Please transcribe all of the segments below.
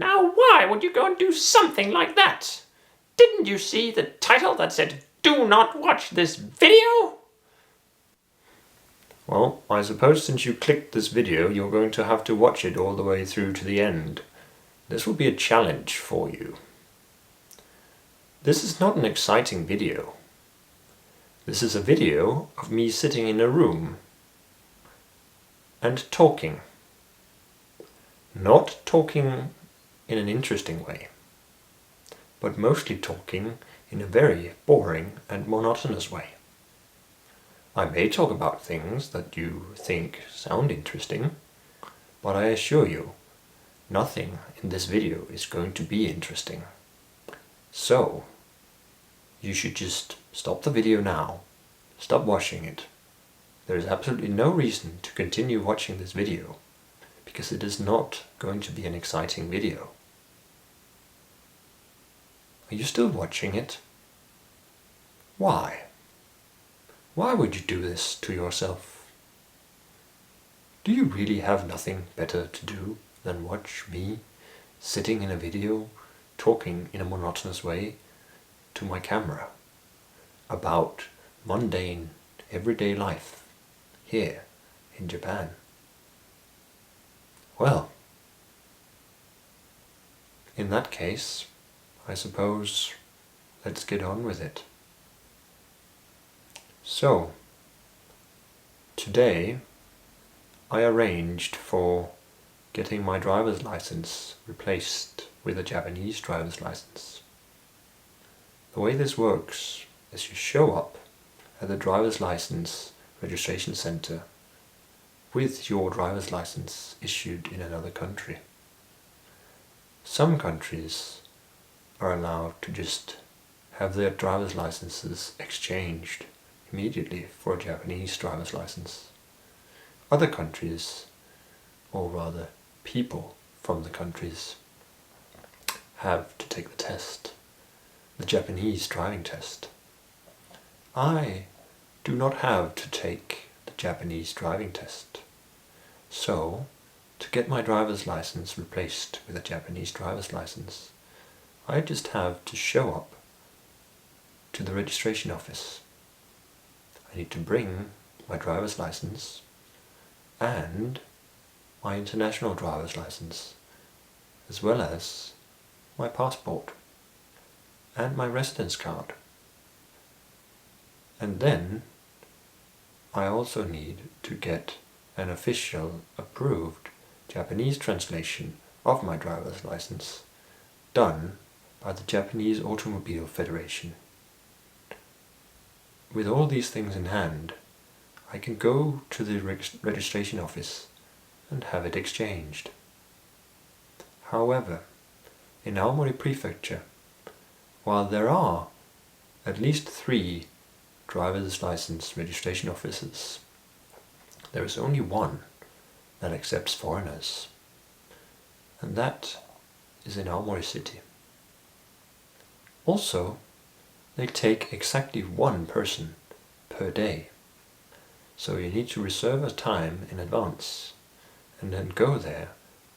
Now why would you go and do something like that? Didn't you see the title that said, "Do not watch this video"? Well, I suppose since you clicked this video, you're going to have to watch it all the way through to the end. This will be a challenge for you. This is not an exciting video. This is a video of me sitting in a room and talking. Not talking in an interesting way, but mostly talking in a very boring and monotonous way. I may talk about things that you think sound interesting, but I assure you, nothing in this video is going to be interesting. So, you should just stop the video now, stop watching it. There is absolutely no reason to continue watching this video, because it is not going to be an exciting video. Are you still watching it? Why? Why would you do this to yourself? Do you really have nothing better to do than watch me sitting in a video talking in a monotonous way to my camera about mundane, everyday life here in Japan? Well, in that case, I suppose let's get on with it. So, today I arranged for getting my driver's license replaced with a Japanese driver's license. The way this works is you show up at the driver's license registration center with your driver's license issued in another country. Some countries are allowed to just have their driver's licenses exchanged immediately for a Japanese driver's license. Other countries, or rather people from the countries, have to take the test, the Japanese driving test. I do not have to take the Japanese driving test. So, to get my driver's license replaced with a Japanese driver's license, I just have to show up to the registration office. I need to bring my driver's license and my international driver's license, as well as my passport and my residence card. And then I also need to get an official approved Japanese translation of my driver's license done by the Japanese Automobile Federation. With all these things in hand, I can go to the registration office and have it exchanged. However, in Aomori Prefecture, while there are at least 3 driver's license registration offices, there is only one that accepts foreigners, and that is in Aomori City. Also, they take exactly 1 person per day, so you need to reserve a time in advance and then go there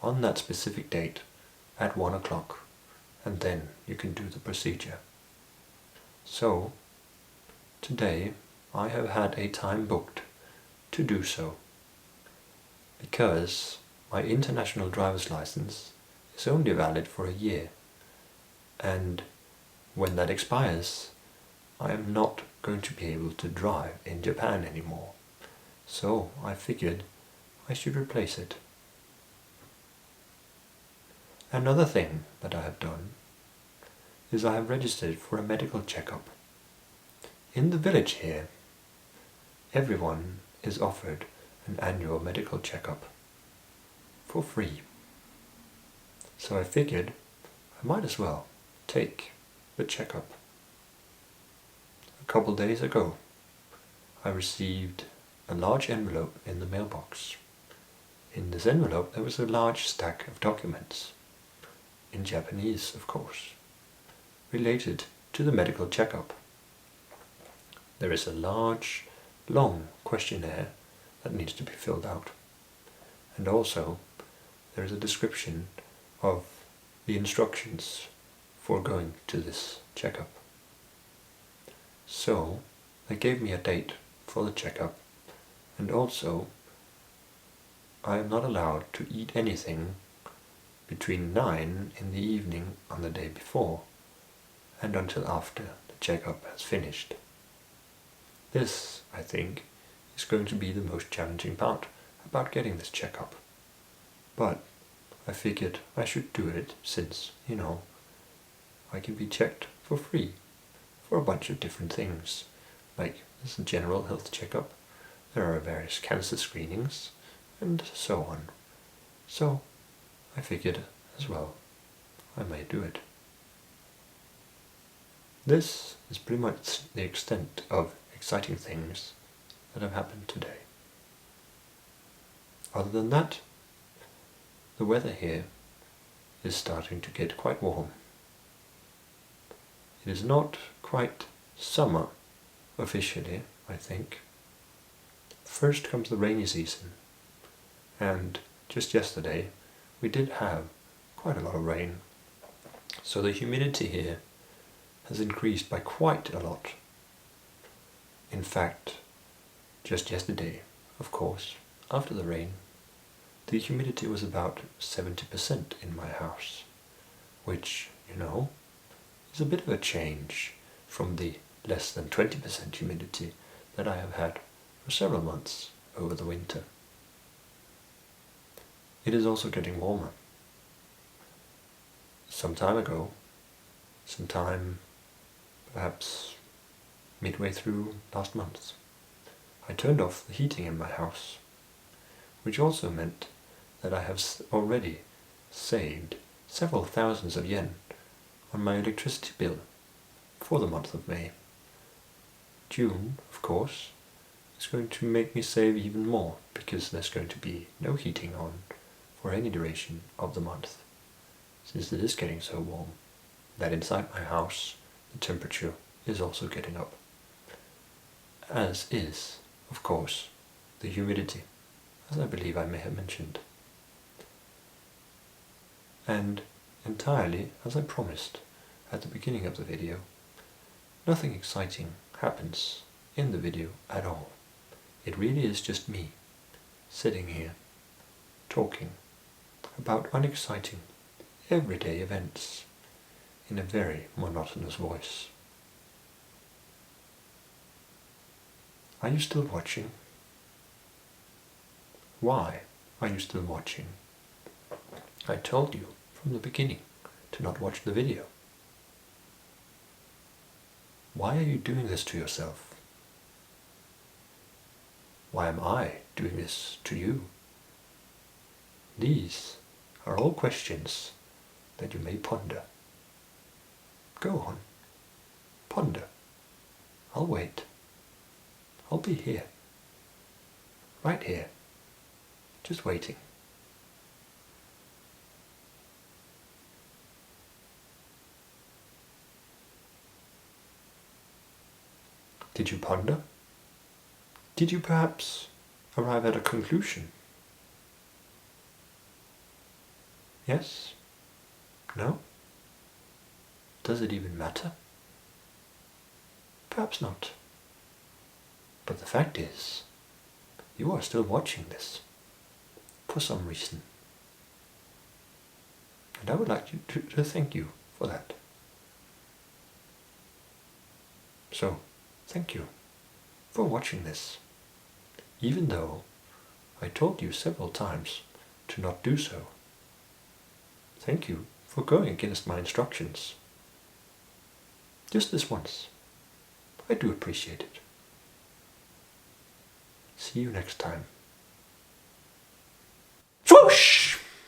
on that specific date at 1 o'clock, and then you can do the procedure. So, today I have had a time booked to do so, because my international driver's license is only valid for a year, and when that expires, I am not going to be able to drive in Japan anymore, so I figured I should replace it. Another thing that I have done is I have registered for a medical checkup. In the village here, everyone is offered an annual medical checkup for free. So I figured I might as well take the checkup. A couple days ago, I received a large envelope in the mailbox. In this envelope there was a large stack of documents, in Japanese of course, related to the medical checkup. There is a large, long questionnaire that needs to be filled out, and also there is a description of the instructions for going to this checkup. So they gave me a date for the checkup, and also I am not allowed to eat anything between 9 in the evening on the day before and until after the checkup has finished. This, I think, is going to be the most challenging part about getting this checkup. But I figured I should do it since, I can be checked for free for a bunch of different things. Like, there's a general health checkup, there are various cancer screenings, and so on. So I figured as well, I may do it. This is pretty much the extent of exciting things that have happened today. Other than that, the weather here is starting to get quite warm. It is not quite summer officially, I think. First comes the rainy season, and just yesterday we did have quite a lot of rain, so the humidity here has increased by quite a lot. In fact, just yesterday, of course, after the rain, the humidity was about 70% in my house, which, is a bit of a change from the less than 20% humidity that I have had for several months over the winter. It is also getting warmer. Some time ago, perhaps midway through last month, I turned off the heating in my house, which also meant that I have already saved several thousands of yen on my electricity bill for the month of May. June, of course, is going to make me save even more, because there's going to be no heating on for any duration of the month, since it is getting so warm that inside my house the temperature is also getting up, as is, of course, the humidity, as I believe I may have mentioned. And entirely as I promised at the beginning of the video, nothing exciting happens in the video at all. It really is just me sitting here talking about unexciting everyday events in a very monotonous voice. Are you still watching? Why are you still watching? I told you from the beginning to not watch the video. Why are you doing this to yourself? Why am I doing this to you? These are all questions that you may ponder. Go on, ponder. I'll wait. I'll be here. Right here. Just waiting. Did you ponder? Did you perhaps arrive at a conclusion? Yes? No? Does it even matter? Perhaps not. But the fact is, you are still watching this, for some reason. And I would like to thank you for that. So, thank you for watching this, even though I told you several times to not do so. Thank you for going against my instructions. Just this once. I do appreciate it. See you next time.